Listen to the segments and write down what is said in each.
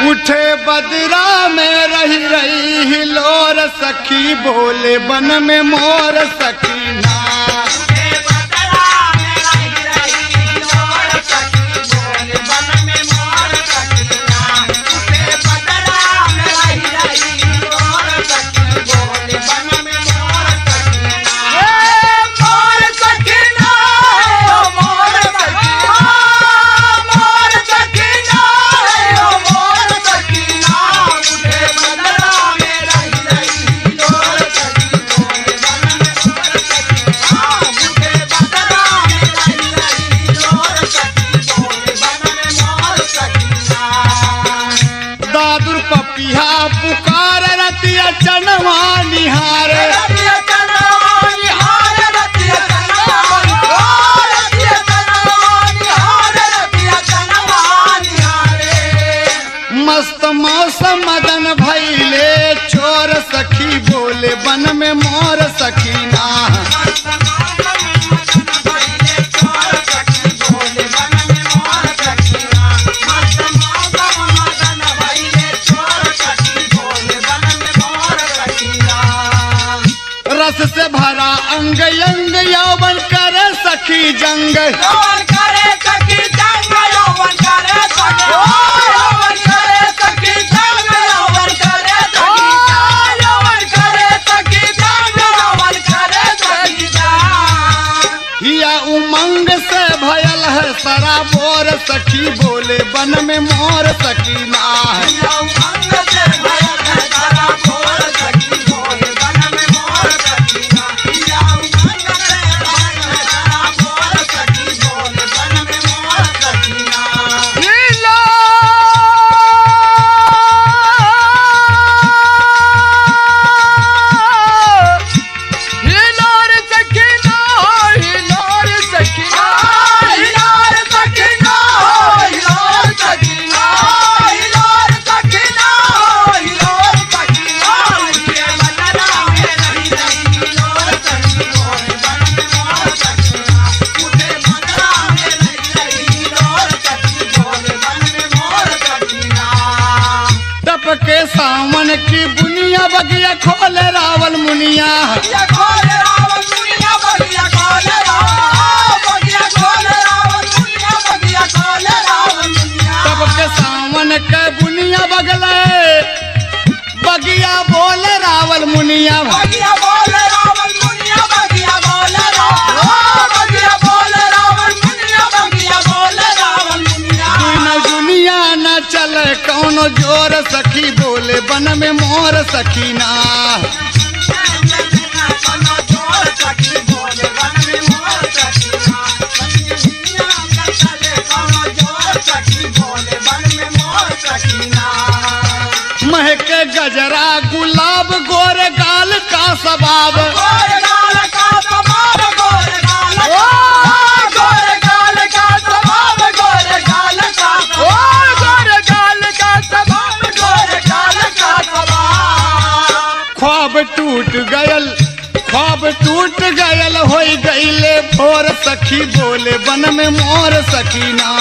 उठे बदरा में रही रही हिलोर सखी बोले बन में मोर सकीना। पुकार रतिया चनवा निहारे मस्त मौसम मदन भैले चोर सखी बोले बन में मोर सकीना। रस से भरा अंग अंग यौवन करे सखी जंग यौवन करे सखी जंग यौवन करे सखी यौवन करे सखी जंग यौवन करे सखी यौवन करे सखी जंग यौवन करे सखी हिया उमंग से भयल है सरा बोर सखी बोले बन में मोर सकीना। उमंग से भयल है सरा बोर सखी बोले बन में मोर सकीना। के सावन की बुनिया बगिया खोले रावल मुनिया खोले रावल मुनिया बगिया खोले बगिया खोले रावल मुनिया बगिया खोले रावल मुनिया। तब के सावन के बुनिया बगले बगिया बोले रावल मुनिया बगिया बोले रावल मुनिया बगिया बोले बगिया बोले रावल मुनिया बगिया बोले रावल मुनिया। दुनिया न चले कौनो जोर सखी बोले बन में मोर सकीना। महके गजरा गुलाब गोरे गाल का सबाब ख्वाब टूट गयल हो गईले भोर सखी बोले बन में मोर सकीना।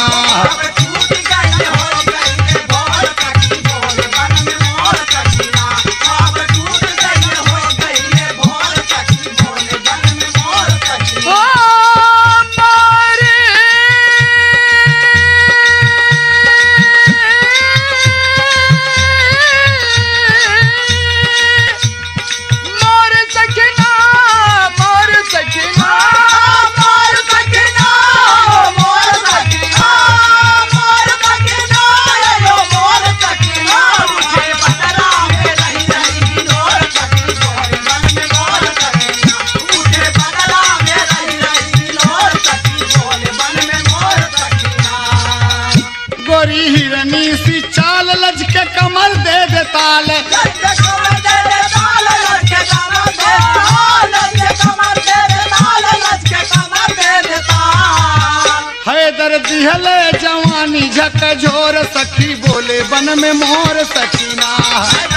हिरनी सी चाल लज के कमर दे दे ताल हैदर दिहले जवानी झक झोर सखी बोले बन में मोर सकीना।